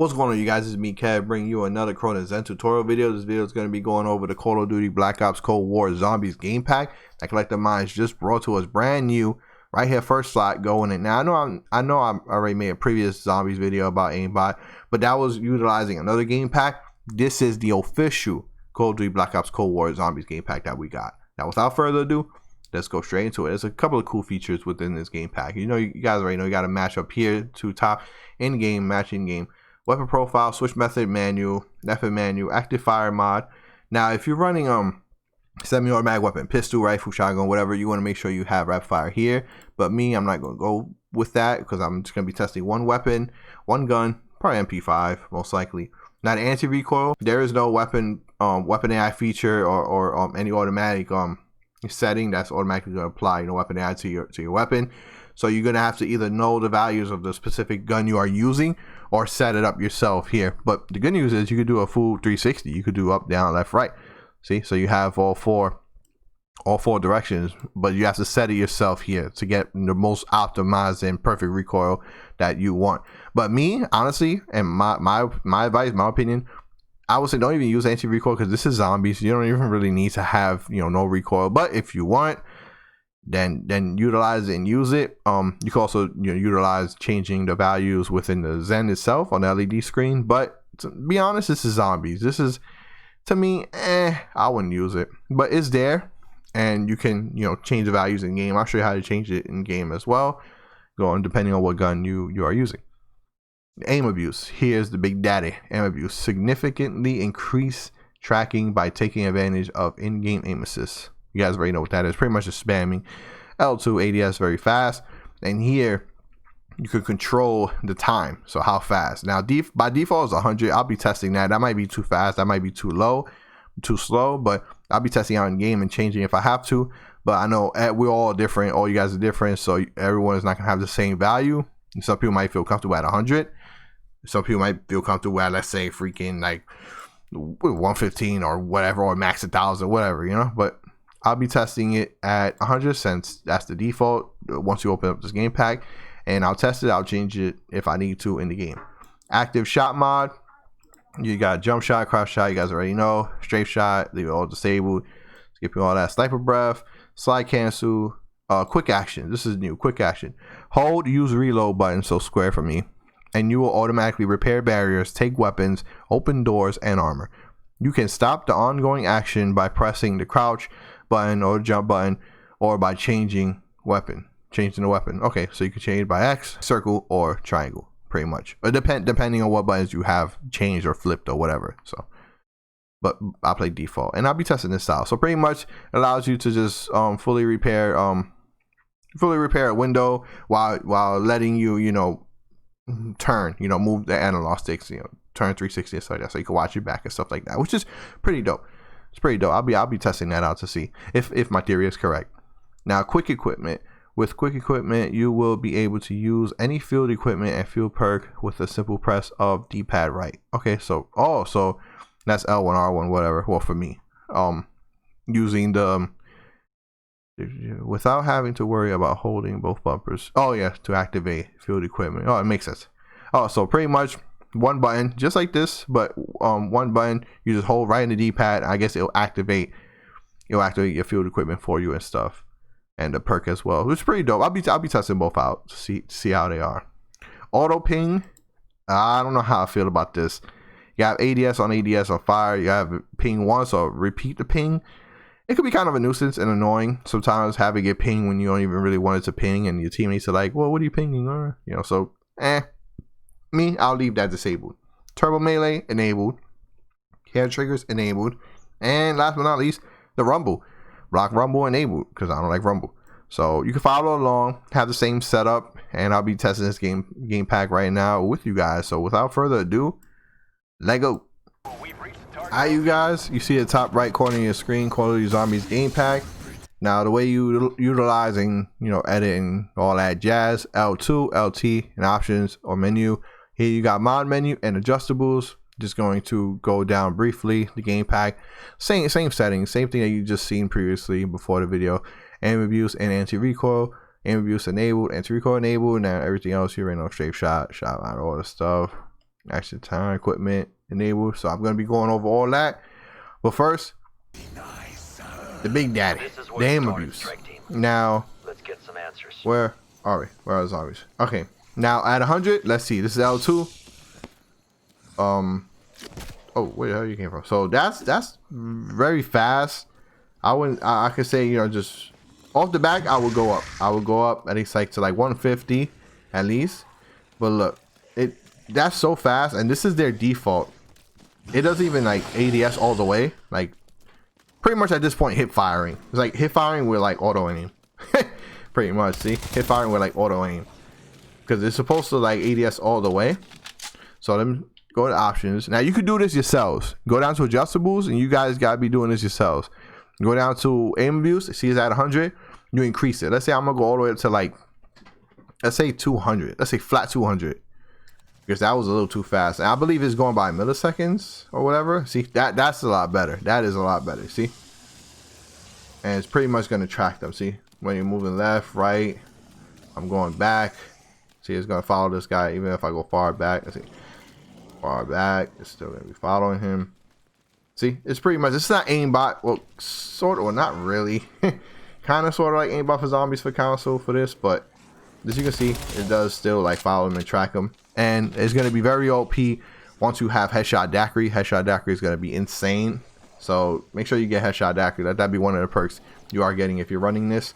What's going on, you guys? It's me, Kev, bringing you another Cronus tutorial video. This video is going to be going over the Call of Duty Black Ops Cold War Zombies game pack. That collector mines just brought to us brand new, right here, first slot, going in. Now I know I already made a previous zombies video about aimbot, but that was utilizing another game pack. This is the official Call of Duty Black Ops Cold War Zombies game pack that we got. Now, without further ado, let's go straight into it. There's a couple of cool features within this game pack. You guys already know you got to match up here to top in game, matching game. Weapon profile, switch method manual, method manual, active fire mod. Now, if you're running semi-automatic weapon, pistol, rifle, shotgun, whatever, you want to make sure you have rapid fire here. But me, I'm not going to go with that because I'm just going to be testing one weapon, one gun, probably MP5 most likely. Not anti-recoil. There is no weapon AI feature or any automatic setting that's automatically going to apply weapon AI to your weapon. So you're going to have to either know the values of the specific gun you are using or set it up yourself here. But the good news is you could do a full 360. You could do up, down, left, right. See, so you have all four directions, but you have to set it yourself here to get the most optimized and perfect recoil that you want. But me, honestly, and my advice, my opinion, I would say don't even use anti-recoil because this is zombies. You don't even really need to have no recoil. But if you want, then utilize it and use it. You can also utilize changing the values within the Zen itself on the LED screen. But to be honest, this is zombies. This is, to me, I wouldn't use it, but it's there, and you can change the values in game. I'll show you how to change it in game as well, going depending on what gun you are using. Aim abuse. Here's the big daddy. Aim abuse. Significantly increase tracking by taking advantage of in-game aim assist. You guys already know what that is. Pretty much just spamming L2 ADS very fast. And here you can control the time. So how fast. Now by default is 100. I'll be testing that. That might be too fast. That might be too low, too slow. But I'll be testing out in game and changing if I have to. But I know we're all different. All you guys are different. So everyone is not going to have the same value. Some people might feel comfortable at 100. Some people might feel comfortable at, let's say, freaking like 115 or whatever, or max 1,000, whatever, But I'll be testing it at 100 since that's the default once you open up this game pack, and I'll test it. I'll change it if I need to in the game. Active shot mod. You got jump shot, crouch shot. You guys already know. Strafe shot. Leave it all disabled. Skipping all that. Sniper breath. Slide cancel. Quick action. This is new. Quick action. Hold use reload button, so square for me, and you will automatically repair barriers, take weapons, open doors, and armor. You can stop the ongoing action by pressing the crouch button or jump button, or by changing the weapon. Okay, so you can change by X, circle, or triangle, pretty much. Or depending on what buttons you have changed or flipped or whatever. So, but I'll play default, and I'll be testing this style. So pretty much allows you to just fully repair a window while letting you turn, move the analog sticks, turn 360 and stuff like that, so you can watch your back and stuff like that, which is pretty dope. It's pretty dope. I'll be testing that out to see if my theory is correct. Now, quick equipment. With quick equipment, you will be able to use any field equipment and field perk with a simple press of D-pad right. Okay, so that's L1, R1, whatever. Well, for me, using the without having to worry about holding both bumpers. Oh yeah, to activate field equipment. Oh, it makes sense. Oh, so pretty much one button, just like this, but one button you just hold right in the D-pad. I guess it'll activate your field equipment for you and stuff, and the perk as well, which is pretty dope. I'll be testing both out to see how they are. Auto ping. I don't know how I feel about this. You have ADS on fire. You have ping once, so repeat the ping. It could be kind of a nuisance and annoying sometimes, having it ping when you don't even really want it to ping, and your teammates are like, well, what are you pinging? Or so me, I'll leave that disabled. Turbo melee enabled. Hair triggers enabled. And last but not least, the rumble. Block rumble enabled, because I don't like rumble. So you can follow along, have the same setup, and I'll be testing this game pack right now with you guys. So without further ado, let go. Alright, you guys, you see the top right corner of your screen, Call of Duty Zombies game pack. Now, the way you utilizing, editing, all that jazz, L2, LT, and options or menu. Here you got mod menu and adjustables. Just going to go down briefly. The game pack, same settings, same thing that you just seen previously before the video. Aim abuse and anti-recoil. Aim abuse enabled, anti-recoil enabled. Now everything else here, strafe shot, all this stuff. Action time, equipment enabled. So I'm gonna be going over all that. But first, the big daddy, the aim abuse. Now, let's get some answers. Where are we? Where are the zombies? Okay, now at 100, let's see. This is L2. Oh, where the hell you came from? So that's very fast. I could say, you know, just off the back, I would go up. I would go up at least like to like 150 at least. But look, that's so fast, and this is their default. It doesn't even like ADS all the way. Like pretty much at this point, hip firing. It's like hip firing with like auto aim. Pretty much, see, hip firing with like auto aim, because it's supposed to like ADS all the way. So let me go to options. Now you could do this yourselves. Go down to adjustables, and you guys gotta be doing this yourselves. Go down to aim abuse. See, it's at 100. You increase it. Let's say I'm gonna go all the way up to like, let's say 200. Let's say flat 200, because that was a little too fast. And I believe it's going by milliseconds or whatever. See, that's a lot better. That is a lot better. See, and it's pretty much gonna track them. See, when you're moving left, right, I'm going back. See, it's gonna follow this guy even if I go far back. Let's see, far back, it's still gonna be following him. See, it's pretty much, it's not aimbot. Well, sort of, well, not really. Kind of sort of like aimbot for zombies for console for this, but as you can see, it does still like follow them and track them. And it's going to be very OP once you have headshot daiquiri. Headshot daiquiri is going to be insane. So make sure you get headshot daiquiri. That'd be one of the perks you are getting if you're running this.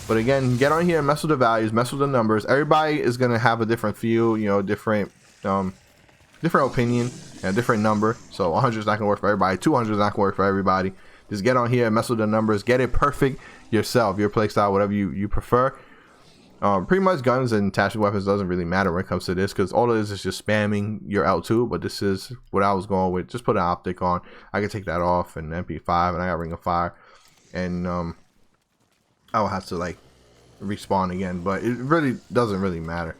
But again, get on here and mess with the values, mess with the numbers. Everybody is going to have a different feel, you know, different opinion and a different number. So 100 is not gonna work for everybody, 200 is not gonna work for everybody. Just get on here and mess with the numbers, get it perfect yourself, your playstyle, whatever you prefer. Pretty much guns and attachment weapons doesn't really matter when it comes to this, because all it is just spamming your L2. But this is what I was going with. Just put an optic on. I can take that off, and MP5, and I got ring of fire, and I will have to like respawn again, but it really doesn't really matter.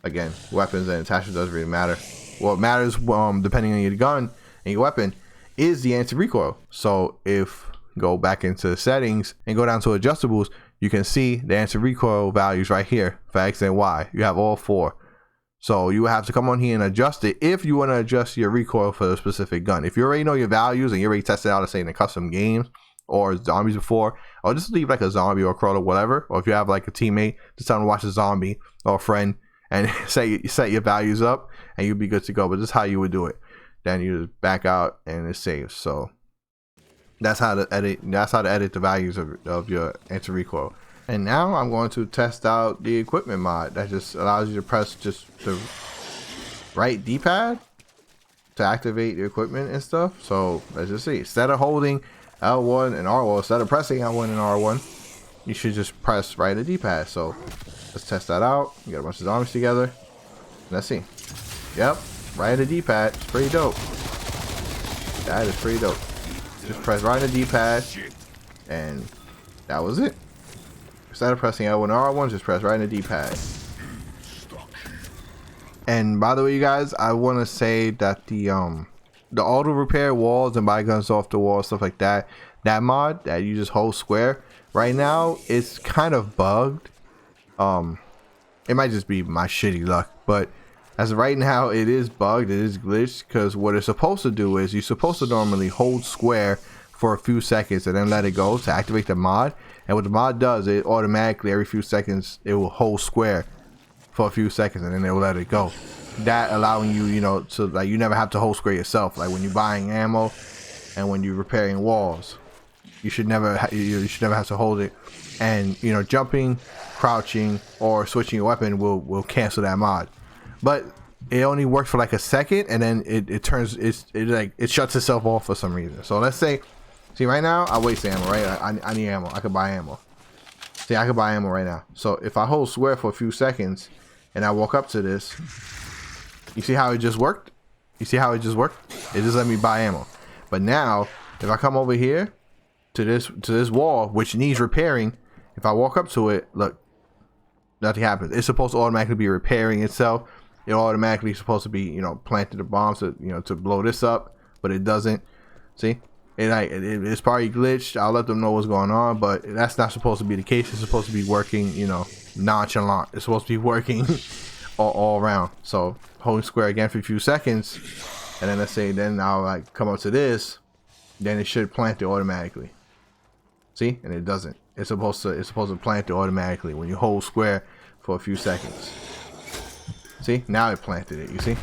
Again, weapons and attachments doesn't really matter. What matters, depending on your gun and your weapon, is the anti-recoil. So if go back into the settings and go down to adjustables, you can see the anti-recoil values right here for X and Y. You have all four. So you have to come on here and adjust it if you want to adjust your recoil for the specific gun. If you already know your values and you already tested out, say in a custom games or zombies before, or just leave like a zombie or a crawler, whatever. Or if you have like a teammate, just tell them to watch a zombie or a friend and set your values up, and you'll be good to go. But this is how you would do it. Then you just back out and it saves. So that's how to edit. That's how to edit the values of your anti-recoil. And now I'm going to test out the equipment mod that just allows you to press just the right D-pad to activate the equipment and stuff. So let's just see. Instead of holding L1 and R1, instead of pressing L1 and R1, you should just press right the D-pad. So let's test that out. Get a bunch of zombies together. Let's see. Yep, right the D-pad. It's pretty dope. That is pretty dope. Just press right the D-pad, and that was it. Instead of pressing L1 or R1, just press right in the D-pad. And by the way, you guys, I want to say that the auto repair walls and buy guns off the wall, stuff like that, that mod that you just hold square, right now it's kind of bugged. It might just be my shitty luck, but as of right now it is bugged, it is glitched, because what it's supposed to do is you're supposed to normally hold square for a few seconds and then let it go to activate the mod. And what the mod does, it automatically every few seconds it will hold square for a few seconds and then it will let it go. That allowing you, you know, to like you never have to hold square yourself. Like when you're buying ammo and when you're repairing walls, you should never have to hold it. And you know, jumping, crouching, or switching your weapon will cancel that mod. But it only works for like a second, and then it shuts itself off for some reason. So let's say, see right now I waste ammo, right? I need ammo. I could buy ammo. See, I could buy ammo right now. So if I hold square for a few seconds and I walk up to this, you see how it just worked? You see how it just worked? It just let me buy ammo. But now if I come over here to this wall, which needs repairing, if I walk up to it, look, nothing happens. It's supposed to automatically be repairing itself. It automatically supposed to be, you know, planted the bombs to, you know, to blow this up, but it doesn't. See, it's probably glitched. I'll let them know what's going on, but that's not supposed to be the case. It's supposed to be working, you know, nonchalant. It's supposed to be working all around. So hold square again for a few seconds, and then let's say then I'll like come up to this, then it should plant it automatically. See, and it doesn't. It's supposed to plant it automatically when you hold square for a few seconds. See, now it planted it. You see,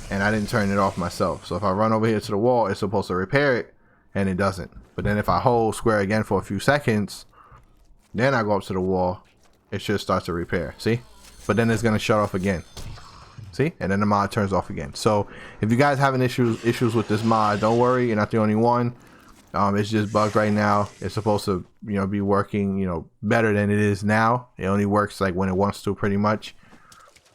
and I didn't turn it off myself. So if I run over here to the wall, it's supposed to repair it, and it doesn't. But then if I hold square again for a few seconds, then I go up to the wall, it should start to repair. See, but then it's gonna shut off again. See, and then the mod turns off again. So if you guys having issues with this mod, don't worry, you're not the only one. It's just bugged right now. It's supposed to, you know, be working, you know, better than it is now. It only works like when it wants to, pretty much.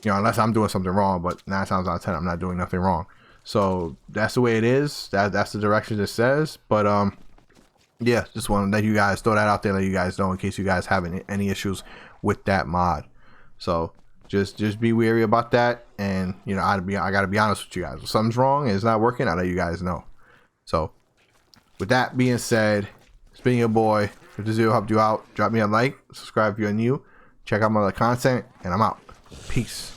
You know, unless I'm doing something wrong, but 9 times out of 10, I'm not doing nothing wrong. So that's the way it is. That's the direction it says. But yeah, just want to let you guys throw that out there, let you guys know in case you guys have any issues with that mod. So just be wary about that. And you know, I gotta be honest with you guys. If something's wrong and it's not working, I'll let you guys know. So with that being said, it's been your boy. If this video helped you out, drop me a like, subscribe if you're new, check out my other content, and I'm out. Peace.